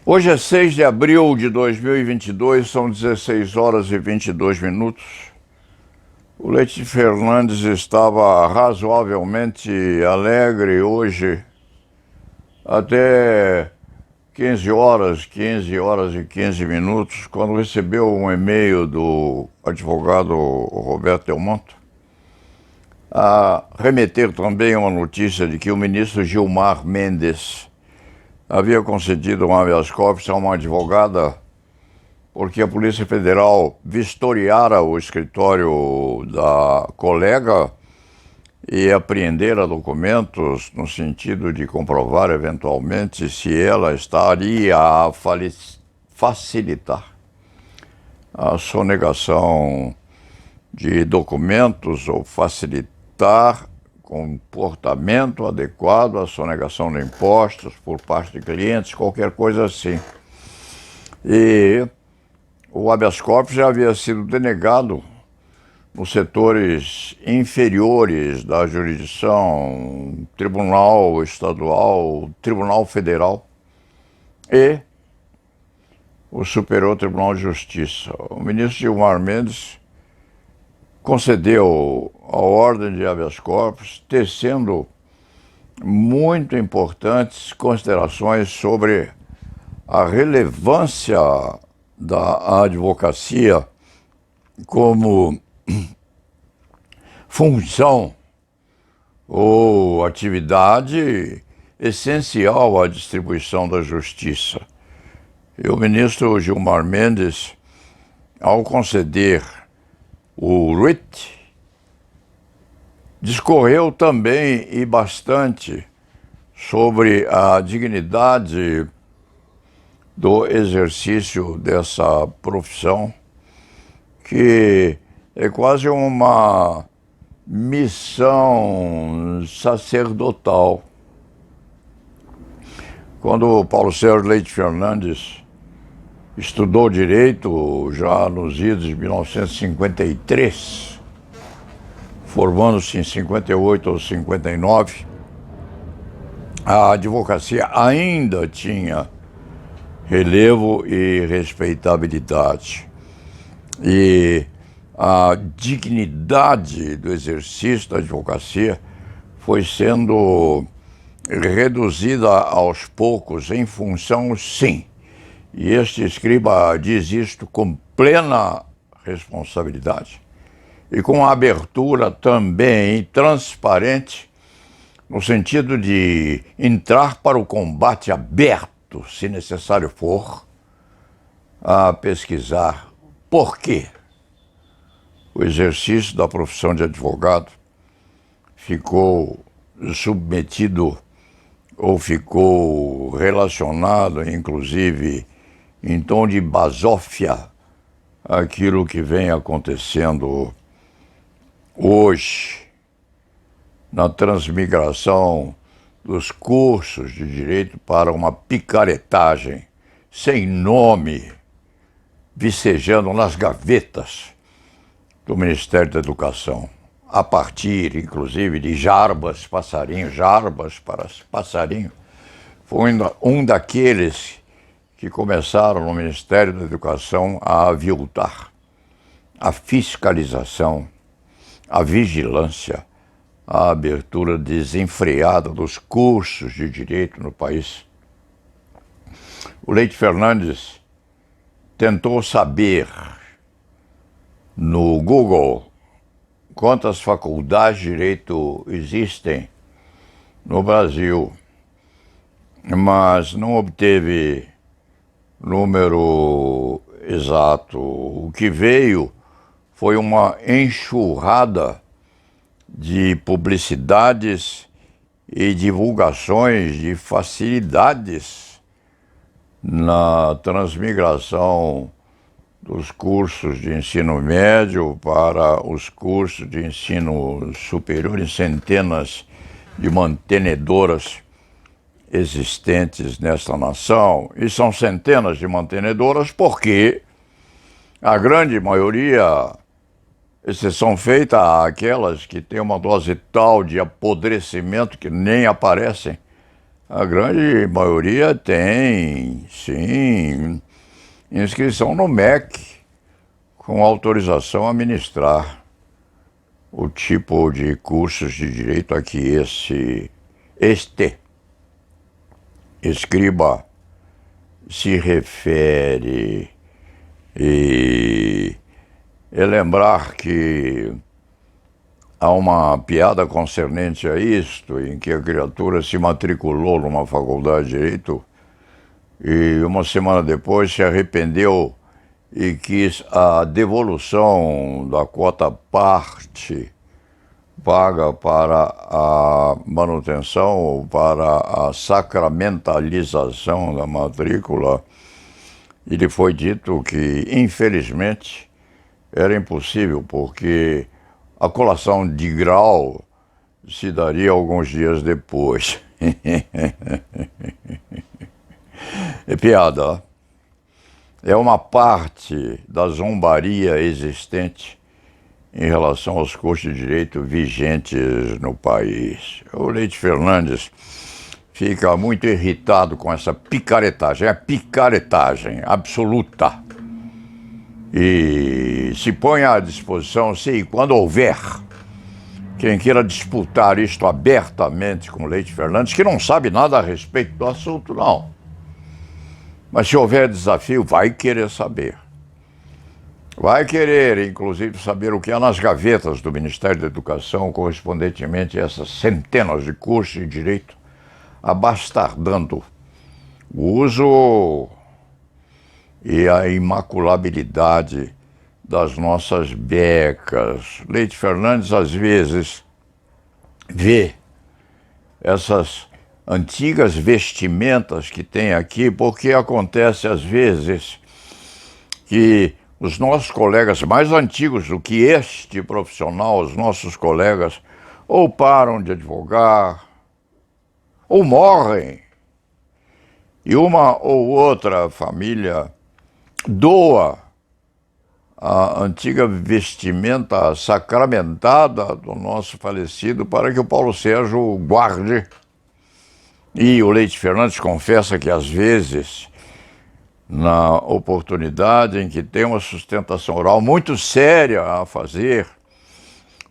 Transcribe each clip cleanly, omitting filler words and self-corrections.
Hoje é 6 de abril de 2022, são 16 horas e 22 minutos. O Leite Fernandes estava razoavelmente alegre hoje, até 15 horas e 15 minutos, quando recebeu um e-mail do advogado Roberto Delmonte, a remeter também uma notícia de que o ministro Gilmar Mendes havia concedido um habeas corpus a uma advogada porque a Polícia Federal vistoriara o escritório da colega e apreendera documentos no sentido de comprovar eventualmente se ela estaria a facilitar a sonegação de documentos ou facilitar comportamento adequado à sonegação de impostos por parte de clientes, qualquer coisa assim. E o habeas corpus já havia sido denegado nos setores inferiores da jurisdição, Tribunal Estadual, Tribunal Federal e o Superior Tribunal de Justiça. O ministro Gilmar Mendes concedeu a ordem de habeas corpus, tecendo muito importantes considerações sobre a relevância da advocacia como função ou atividade essencial à distribuição da justiça. E o ministro Gilmar Mendes, ao conceder o writ, discorreu também e bastante sobre a dignidade do exercício dessa profissão, que é quase uma missão sacerdotal. Quando o Paulo Sérgio Leite Fernandes estudou direito já nos idos de 1953, formando-se em 58 ou 59, a advocacia ainda tinha relevo e respeitabilidade. E a dignidade do exercício da advocacia foi sendo reduzida aos poucos em função, sim, e este escriba diz isto com plena responsabilidade e com abertura também transparente, no sentido de entrar para o combate aberto, se necessário for, a pesquisar por que o exercício da profissão de advogado ficou submetido ou ficou relacionado, inclusive, em tom de basófia, aquilo que vem acontecendo hoje na transmigração dos cursos de direito para uma picaretagem sem nome, vicejando nas gavetas do Ministério da Educação, a partir, inclusive, de Jarbas Passarinho. Jarbas para Passarinho foi um daqueles que começaram no Ministério da Educação a aviltar a fiscalização, a vigilância, a abertura desenfreada dos cursos de direito no país. O Leite Fernandes tentou saber no Google quantas faculdades de direito existem no Brasil, mas não obteve número exato. O que veio foi uma enxurrada de publicidades e divulgações de facilidades na transmigração dos cursos de ensino médio para os cursos de ensino superior em centenas de mantenedoras existentes nesta nação. E são centenas de mantenedoras porque a grande maioria, exceção feita àquelas que têm uma dose tal de apodrecimento que nem aparecem, A grande maioria tem, sim, inscrição no MEC, com autorização a ministrar o tipo de cursos de direito a que este escriba se refere. E é lembrar que há uma piada concernente a isto, em que a criatura se matriculou numa faculdade de Direito e uma semana depois se arrependeu e quis a devolução da quota parte paga para a manutenção ou para a sacramentalização da matrícula. E lhe foi dito que, infelizmente, era impossível, porque a colação de grau se daria alguns dias depois. É piada, ó. É uma parte da zombaria existente em relação aos cursos de direito vigentes no país. O Leite Fernandes fica muito irritado com essa picaretagem, é picaretagem absoluta. E se põe à disposição, sim, quando houver quem queira disputar isto abertamente com o Leite Fernandes, que não sabe nada a respeito do assunto, não. Mas se houver desafio, vai querer saber. Vai querer, inclusive, saber o que há nas gavetas do Ministério da Educação, correspondentemente a essas centenas de cursos de direito, abastardando o uso e a imaculabilidade das nossas becas. Leite Fernandes, às vezes, vê essas antigas vestimentas que tem aqui, porque acontece, às vezes, que os nossos colegas mais antigos do que este profissional, os nossos colegas, ou param de advogar, ou morrem, e uma ou outra família doa a antiga vestimenta sacramentada do nosso falecido para que o Paulo Sérgio guarde. E o Leite Fernandes confessa que, às vezes, na oportunidade em que tem uma sustentação oral muito séria a fazer,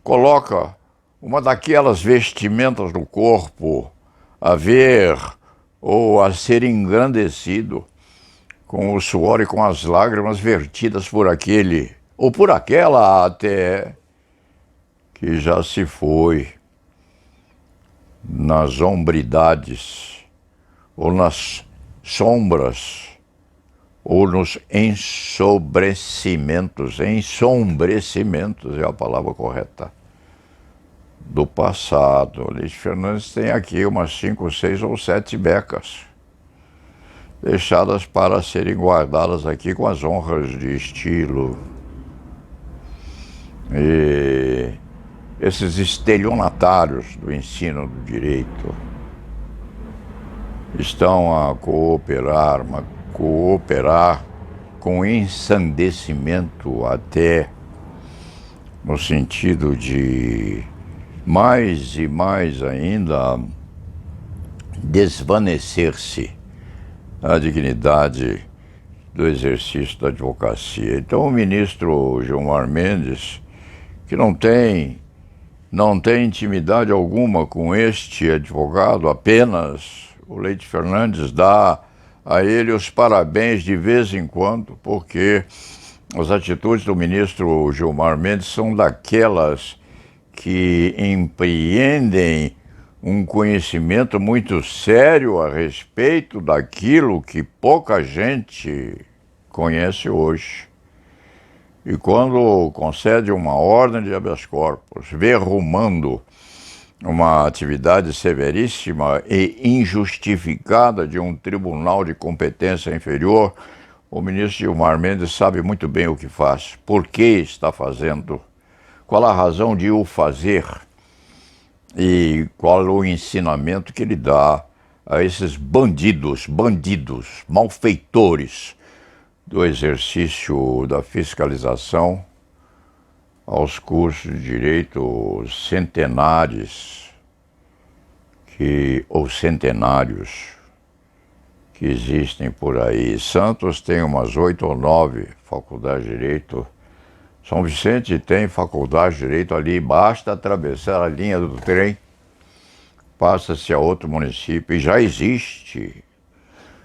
coloca uma daquelas vestimentas do corpo a ver ou a ser engrandecido com o suor e com as lágrimas vertidas por aquele ou por aquela até que já se foi nas ombridades ou nas sombras ou nos ensombrecimentos é a palavra correta, do passado. O Leite Fernandes tem aqui umas 5, 6 ou 7 becas, deixadas para serem guardadas aqui com as honras de estilo. E esses estelionatários do ensino do direito estão a cooperar com ensandecimento, até no sentido de mais e mais ainda desvanecer-se a dignidade do exercício da advocacia. Então o ministro Gilmar Mendes, que não tem intimidade alguma com este advogado, apenas o Leite Fernandes dá a ele os parabéns de vez em quando, porque as atitudes do ministro Gilmar Mendes são daquelas que empreendem um conhecimento muito sério a respeito daquilo que pouca gente conhece hoje. E quando concede uma ordem de habeas corpus, verrumando uma atividade severíssima e injustificada de um tribunal de competência inferior, o ministro Gilmar Mendes sabe muito bem o que faz, por que está fazendo, qual a razão de o fazer e qual o ensinamento que ele dá a esses bandidos, malfeitores do exercício da fiscalização, aos cursos de direito centenares ou centenários que existem por aí. Santos tem umas 8 ou 9 faculdades de Direito. São Vicente tem faculdade de Direito ali, basta atravessar a linha do trem, passa-se a outro município e já existe.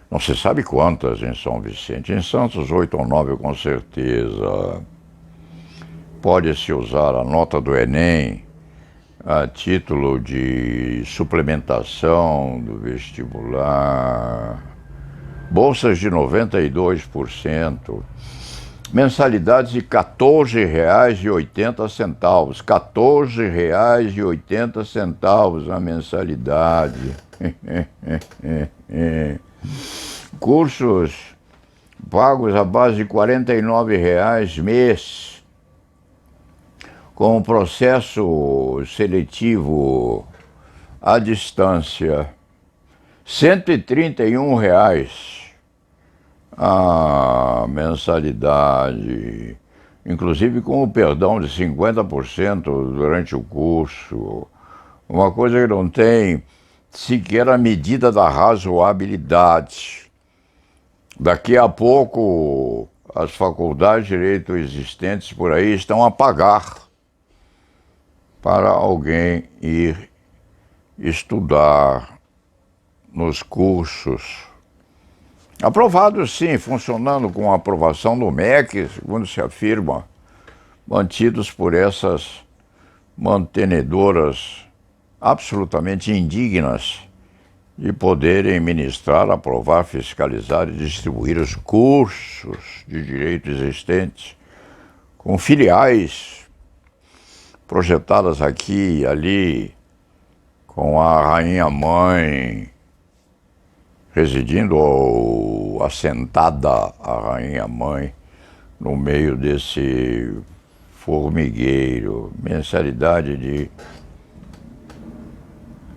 Não se sabe quantas em São Vicente. Em Santos, 8 ou 9 com certeza. Pode-se usar a nota do Enem a título de suplementação do vestibular. Bolsas de 92%. Mensalidades de R$ 14,80. R$ 14,80 a mensalidade. Cursos pagos à base de R$ 49,00 mês, com processo seletivo à distância, R$ 131,00 a mensalidade, inclusive com o perdão de 50% durante o curso, uma coisa que não tem sequer a medida da razoabilidade. Daqui a pouco, as faculdades de direito existentes por aí estão a pagar para alguém ir estudar nos cursos. Aprovados, sim, funcionando com a aprovação do MEC, segundo se afirma, mantidos por essas mantenedoras absolutamente indignas de poderem ministrar, aprovar, fiscalizar e distribuir os cursos de direito existentes, com filiais projetadas aqui e ali, com a rainha-mãe residindo ou assentada a rainha-mãe no meio desse formigueiro. Mensalidade de R$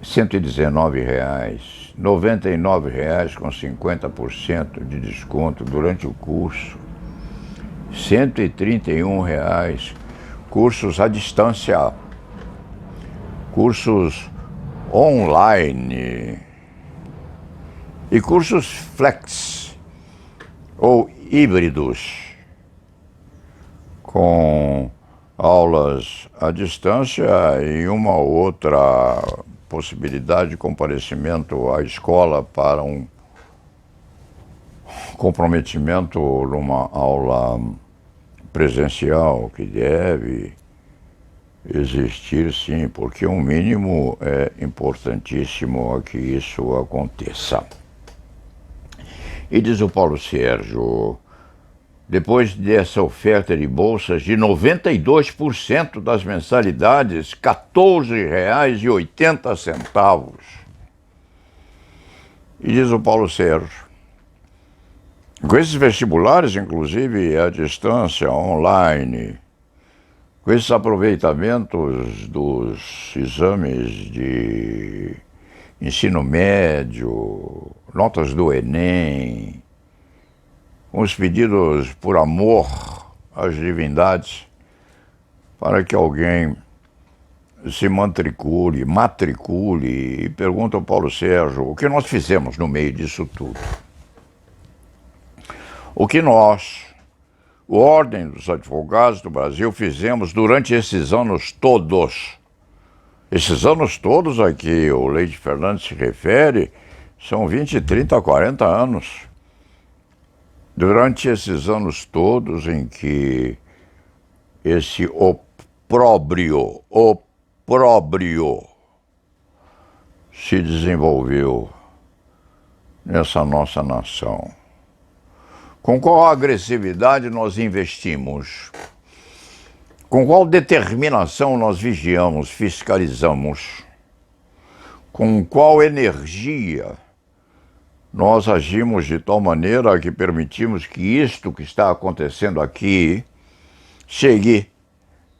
119,00, R$ 99,00 com 50% de desconto durante o curso, R$ 131,00, cursos à distância, cursos online e cursos flex ou híbridos, com aulas à distância e uma ou outra possibilidade de comparecimento à escola para um comprometimento numa aula presencial, que deve existir, sim, porque o mínimo é importantíssimo a que isso aconteça. E diz o Paulo Sérgio, depois dessa oferta de bolsas de 92% das mensalidades, R$ 14,80. E diz o Paulo Sérgio, com esses vestibulares, inclusive à distância, online, com esses aproveitamentos dos exames de ensino médio, notas do Enem, com os pedidos por amor às divindades, para que alguém se matricule, e pergunta ao Paulo Sérgio, o que nós fizemos no meio disso tudo? O que nós, a Ordem dos Advogados do Brasil, fizemos durante esses anos todos. Esses anos todos a que o Leite Fernandes se refere são 20, 30, 40 anos. Durante esses anos todos em que esse opróbrio se desenvolveu nessa nossa nação. Com qual agressividade nós investimos? Com qual determinação nós vigiamos, fiscalizamos? Com qual energia nós agimos de tal maneira que permitimos que isto que está acontecendo aqui chegue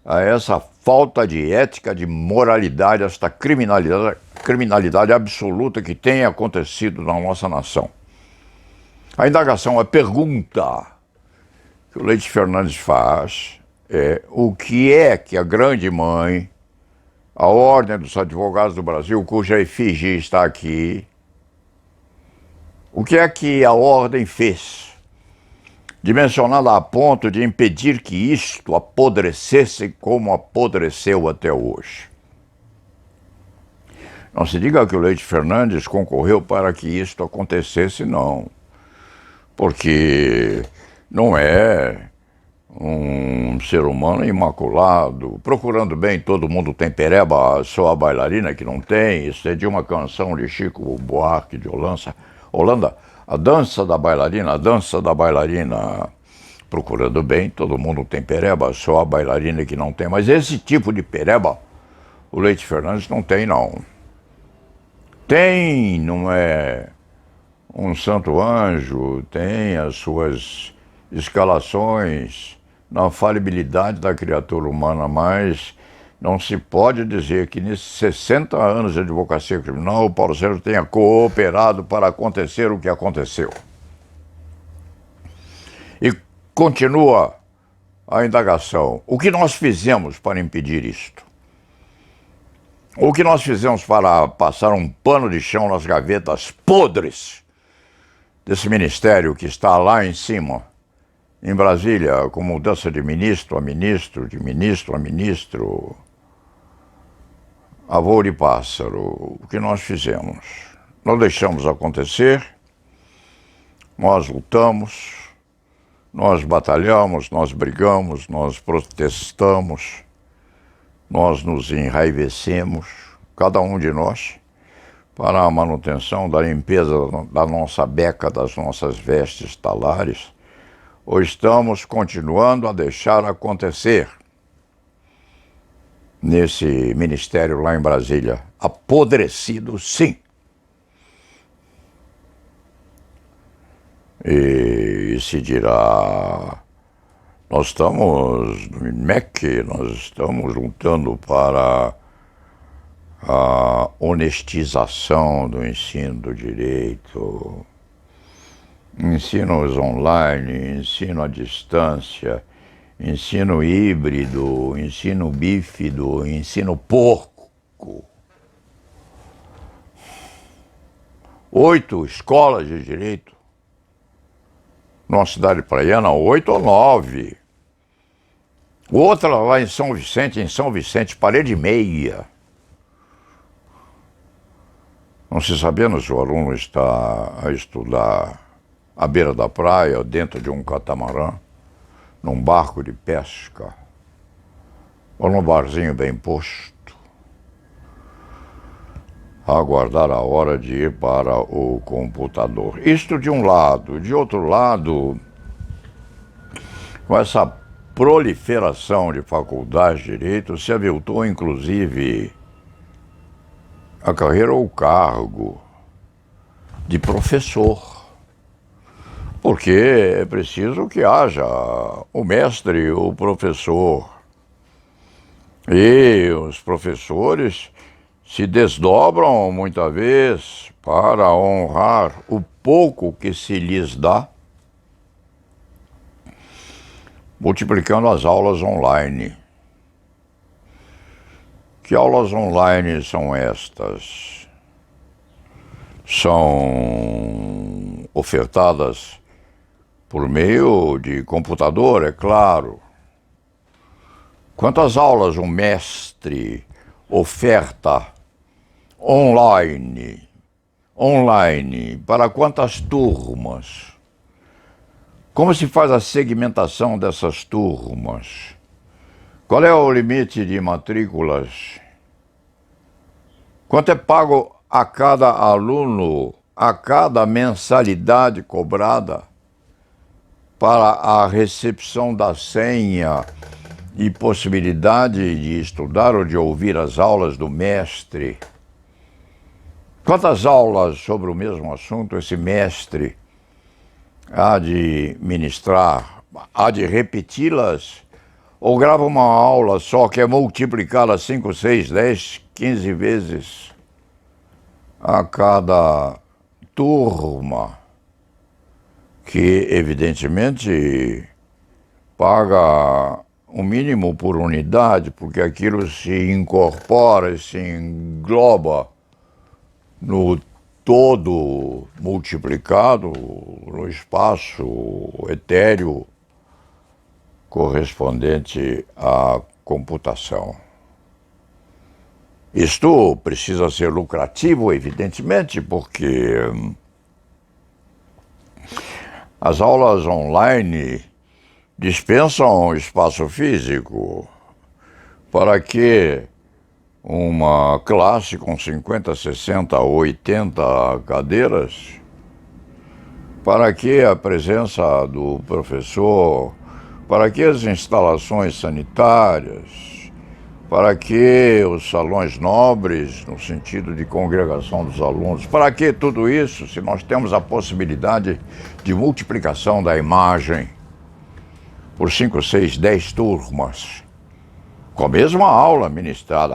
a essa falta de ética, de moralidade, esta criminalidade absoluta que tem acontecido na nossa nação? A indagação, a pergunta que o Leite Fernandes faz é o que a grande mãe, a Ordem dos Advogados do Brasil, cuja efígie está aqui, o que é que a Ordem fez? Dimensionada a ponto de impedir que isto apodrecesse como apodreceu até hoje. Não se diga que o Leite Fernandes concorreu para que isto acontecesse, não. Porque não é um ser humano imaculado, procurando bem, todo mundo tem pereba, só a bailarina que não tem. Isso é de uma canção de Chico Buarque de Holanda, a dança da bailarina, a dança da bailarina. Procurando bem, todo mundo tem pereba, só a bailarina que não tem. Mas esse tipo de pereba, o Leite Fernandes não tem, não. Tem, não é um santo anjo, tem as suas escalações na falibilidade da criatura humana, mas não se pode dizer que nesses 60 anos de advocacia criminal o Paulo Sérgio tenha cooperado para acontecer o que aconteceu. E continua a indagação. O que nós fizemos para impedir isto? O que nós fizemos para passar um pano de chão nas gavetas podres desse ministério que está lá em cima, em Brasília, com mudança de ministro a ministro, de ministro a ministro, a voo de pássaro? O que nós fizemos? Nós deixamos acontecer, nós lutamos, nós batalhamos, nós brigamos, nós protestamos, nós nos enraivecemos, cada um de nós, para a manutenção da limpeza da nossa beca, das nossas vestes talares, ou estamos continuando a deixar acontecer nesse ministério lá em Brasília, apodrecido, sim. E se dirá, nós estamos no MEC, nós estamos lutando para a honestização do ensino do direito, ensinos online, ensino à distância, ensino híbrido, ensino bífido, ensino porco. 8 escolas de direito. Numa cidade praiana, 8 ou 9. Outra lá em São Vicente, parede meia. Não se sabendo se o aluno está a estudar à beira da praia, dentro de um catamarã, num barco de pesca, ou num barzinho bem posto, a aguardar a hora de ir para o computador. Isto de um lado. De outro lado, com essa proliferação de faculdades de direito, se aviltou, inclusive, a carreira ou o cargo de professor. Porque é preciso que haja o mestre, o professor. E os professores se desdobram, muitas vezes, para honrar o pouco que se lhes dá, multiplicando as aulas online. Que aulas online são estas? São ofertadas por meio de computador, é claro. Quantas aulas um mestre oferta online? Online, para quantas turmas? Como se faz a segmentação dessas turmas? Qual é o limite de matrículas? Quanto é pago a cada aluno, a cada mensalidade cobrada para a recepção da senha e possibilidade de estudar ou de ouvir as aulas do mestre? Quantas aulas sobre o mesmo assunto esse mestre há de ministrar, há de repeti-las? Ou grava uma aula só que é multiplicada 5, 6, 10, 15 vezes a cada turma, que evidentemente paga o mínimo por unidade, porque aquilo se incorpora, se engloba no todo multiplicado no espaço etéreo correspondente à computação. Isto precisa ser lucrativo, evidentemente, porque as aulas online dispensam espaço físico. Para que uma classe com 50, 60, 80 cadeiras? Para que a presença do professor? Para que as instalações sanitárias? Para que os salões nobres, no sentido de congregação dos alunos? Para que tudo isso, se nós temos a possibilidade de multiplicação da imagem por 5, 6, 10 turmas, com a mesma aula ministrada,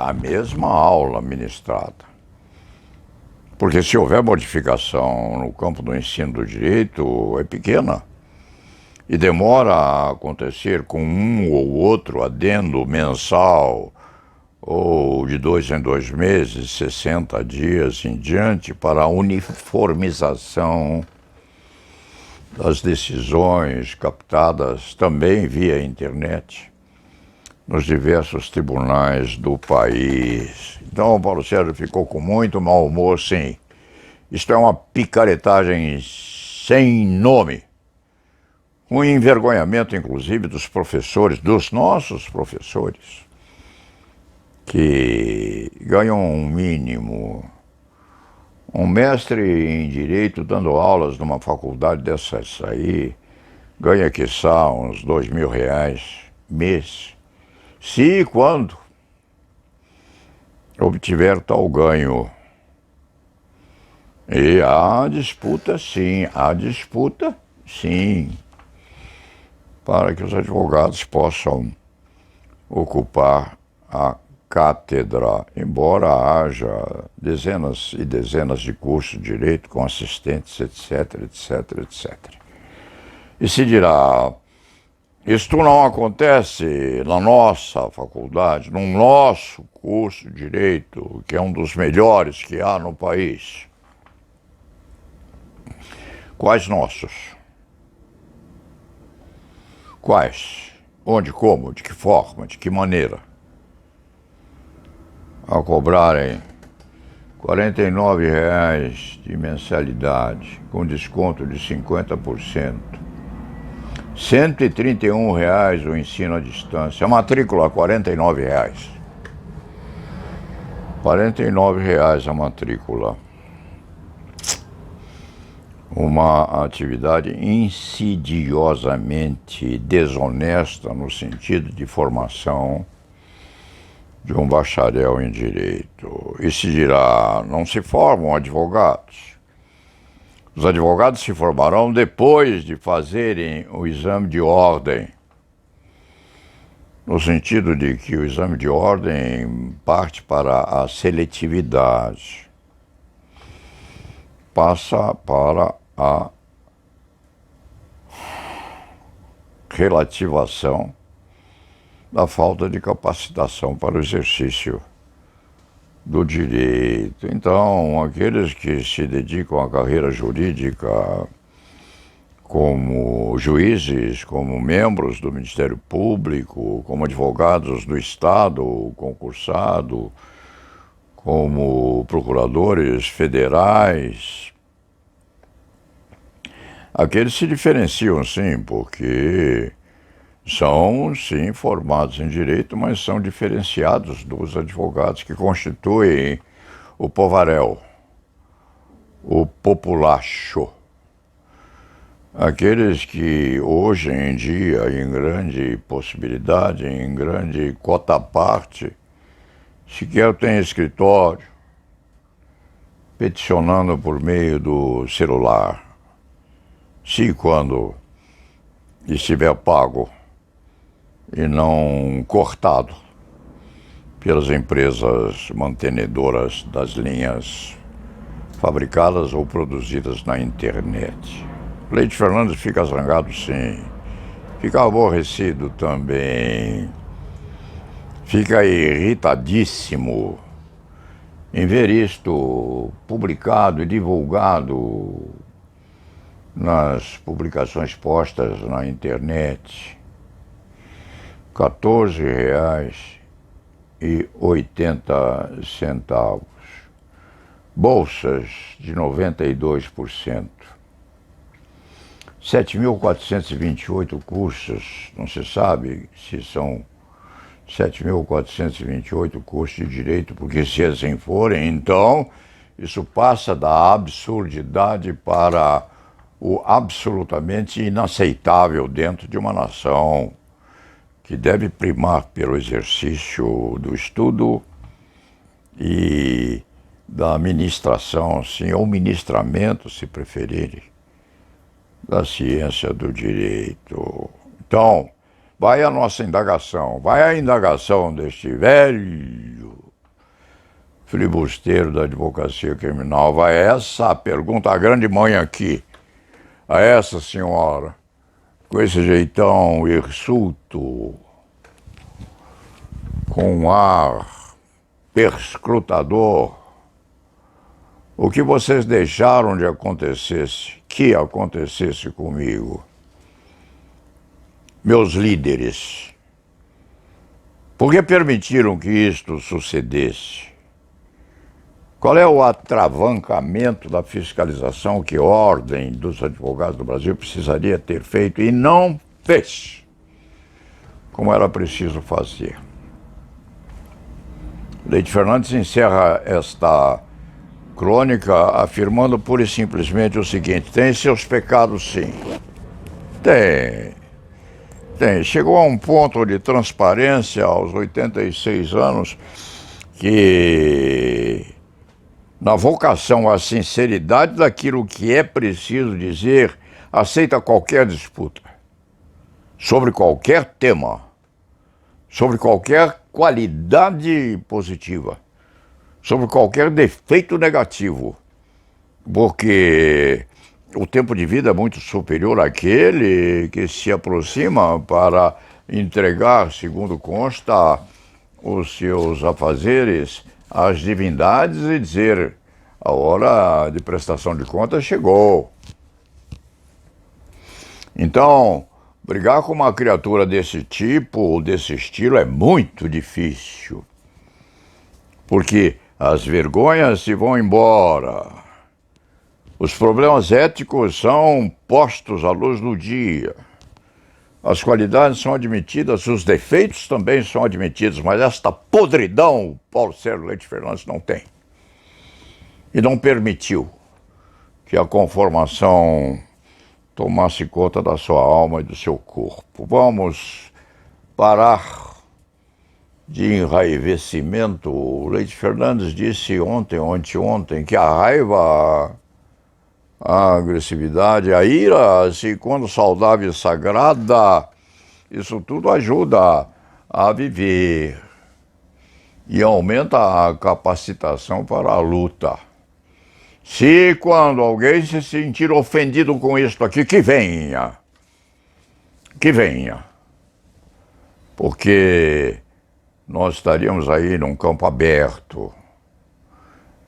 Porque se houver modificação no campo do ensino do direito, é pequena. E demora a acontecer com um ou outro adendo mensal, ou de 2 em 2 meses, 60 dias em diante, para a uniformização das decisões captadas também via internet nos diversos tribunais do país. Então, o Paulo Sérgio ficou com muito mau humor, sim. Isto é uma picaretagem sem nome. Um envergonhamento, inclusive, dos professores, dos nossos professores, que ganham um mínimo. Um mestre em Direito dando aulas numa faculdade dessas aí ganha, quiçá, uns R$2.000 mês. Se e quando obtiver tal ganho. E há disputa, sim, para que os advogados possam ocupar a cátedra, embora haja dezenas e dezenas de cursos de direito com assistentes, etc, etc, etc. E se dirá, isto não acontece na nossa faculdade, no nosso curso de direito, que é um dos melhores que há no país. Quais nossos? Quais? Onde, como, de que forma, de que maneira? A cobrarem R$49 de mensalidade, com desconto de 50%. R$131 o ensino à distância. A matrícula, R$49. R$49 a matrícula. Uma atividade insidiosamente desonesta no sentido de formação de um bacharel em direito. E se dirá, não se formam advogados. Os advogados se formarão depois de fazerem o exame de ordem, no sentido de que o exame de ordem parte para a seletividade, passa para a relativação da falta de capacitação para o exercício do direito. Então, aqueles que se dedicam à carreira jurídica como juízes, como membros do Ministério Público, como advogados do Estado concursado, como procuradores federais, aqueles se diferenciam, sim, porque são, sim, formados em direito, mas são diferenciados dos advogados que constituem o povaréu, o populacho. Aqueles que hoje em dia, em grande possibilidade, em grande cota parte, sequer têm escritório, peticionando por meio do celular. Se quando estiver pago e não cortado pelas empresas mantenedoras das linhas fabricadas ou produzidas na internet. Leite Fernandes fica zangado, sim. fica aborrecido também, fica irritadíssimo em ver isto publicado e divulgado nas publicações postas na internet. R$14,80. Bolsas de 92%. 7.428 cursos, não se sabe se são 7.428 cursos de direito, porque se assim forem, então isso passa da absurdidade para o absolutamente inaceitável dentro de uma nação que deve primar pelo exercício do estudo e da ministração, sim, ou ministramento, se preferirem, da ciência do direito. Então, vai a nossa indagação, vai a indagação deste velho filibusteiro da advocacia criminal, vai essa pergunta, a grande mãe aqui, a essa senhora, com esse jeitão hirsuto, com um ar perscrutador, o que vocês deixaram de acontecesse, que acontecesse comigo, meus líderes? Por que permitiram que isto sucedesse? Qual é o atravancamento da fiscalização que a Ordem dos Advogados do Brasil precisaria ter feito e não fez, como era preciso fazer? Leite Fernandes encerra esta crônica afirmando pura e simplesmente o seguinte: tem seus pecados, sim. Tem. Chegou a um ponto de transparência aos 86 anos que, na vocação à sinceridade daquilo que é preciso dizer, aceita qualquer disputa, sobre qualquer tema, sobre qualquer qualidade positiva, sobre qualquer defeito negativo, porque o tempo de vida é muito superior àquele que se aproxima para entregar, segundo consta, os seus afazeres às divindades e dizer: a hora de prestação de contas chegou. Então, brigar com uma criatura desse tipo, desse estilo, é muito difícil, porque as vergonhas se vão embora. Os problemas éticos são postos à luz do dia. As qualidades são admitidas, os defeitos também são admitidos, mas esta podridão Paulo Sérgio Leite Fernandes não tem. E não permitiu que a conformação tomasse conta da sua alma e do seu corpo. Vamos parar de enraivecimento. O Leite Fernandes disse ontem, que a raiva, a agressividade, a ira, se quando saudável e sagrada, isso tudo ajuda a viver e aumenta a capacitação para a luta. Se quando alguém se sentir ofendido com isto aqui, que venha, porque nós estaríamos aí num campo aberto,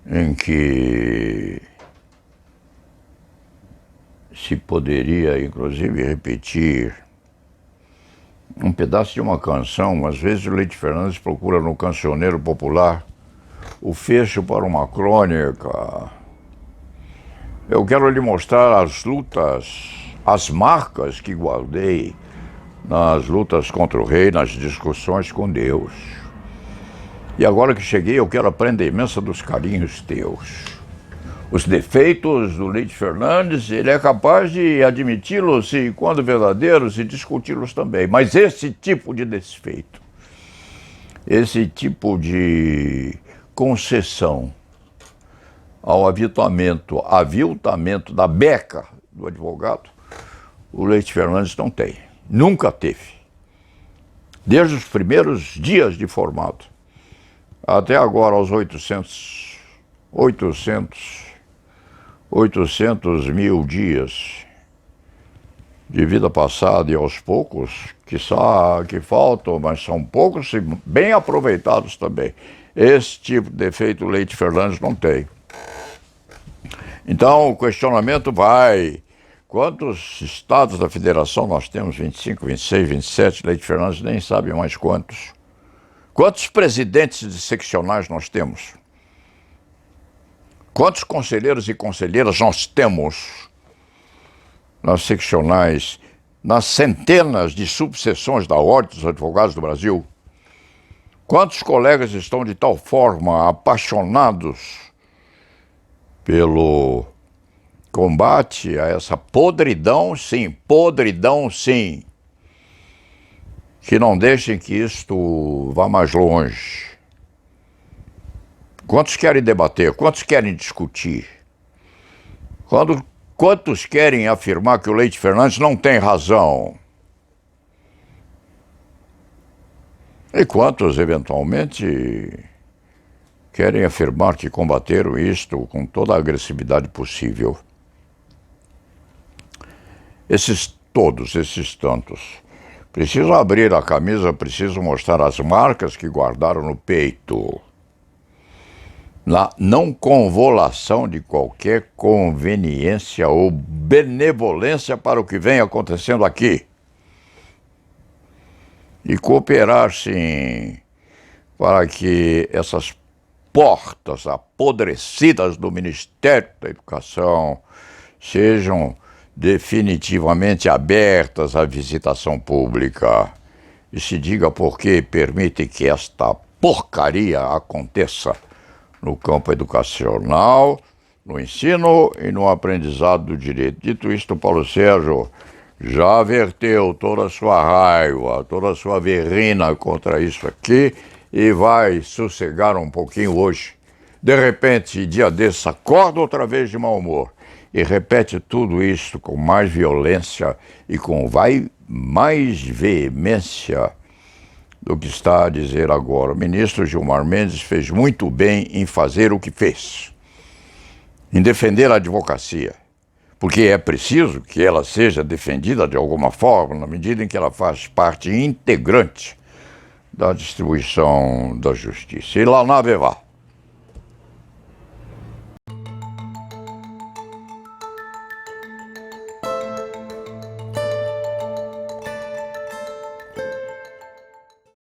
em que se poderia, inclusive, repetir um pedaço de uma canção. Às vezes o Leite Fernandes procura no cancioneiro popular o fecho para uma crônica. Eu quero lhe mostrar as lutas, as marcas que guardei nas lutas contra o rei, nas discussões com Deus. E agora que cheguei, eu quero aprender imensa dos carinhos teus. Os defeitos do Leite Fernandes, ele é capaz de admiti-los e, quando verdadeiros, e discuti-los também. Mas esse tipo de desfeito, esse tipo de concessão ao aviltamento da beca do advogado, o Leite Fernandes não tem. Nunca teve. Desde os primeiros dias de formado, até agora aos 800 mil dias de vida passada e aos poucos, que faltam, mas são poucos e bem aproveitados também. Esse tipo de defeito o Leite Fernandes não tem. Então o questionamento vai: quantos estados da federação nós temos? 25, 26, 27, Leite Fernandes nem sabe mais quantos. Quantos presidentes de seccionais nós temos? Quantos conselheiros e conselheiras nós temos nas seccionais, nas centenas de subseções da Ordem dos Advogados do Brasil? Quantos colegas estão de tal forma apaixonados pelo combate a essa podridão, sim, que não deixem que isto vá mais longe? Quantos querem debater? Quantos querem discutir? Quantos querem afirmar que o Leite Fernandes não tem razão? E quantos, eventualmente, querem afirmar que combateram isto com toda a agressividade possível? Todos esses tantos, precisam abrir a camisa, precisam mostrar as marcas que guardaram no peito, na não convolação de qualquer conveniência ou benevolência para o que vem acontecendo aqui. E cooperar, sim, para que essas portas apodrecidas do Ministério da Educação sejam definitivamente abertas à visitação pública. E se diga por que permite que esta porcaria aconteça no campo educacional, no ensino e no aprendizado do direito. Dito isto, Paulo Sérgio já verteu toda a sua raiva, toda a sua verrina contra isso aqui e vai sossegar um pouquinho hoje. De repente, dia desses, acorda outra vez de mau humor e repete tudo isso com mais violência e com mais veemência do que está a dizer agora. O ministro Gilmar Mendes fez muito bem em fazer o que fez, em defender a advocacia, porque é preciso que ela seja defendida de alguma forma, na medida em que ela faz parte integrante da distribuição da justiça. E lá na Vevá.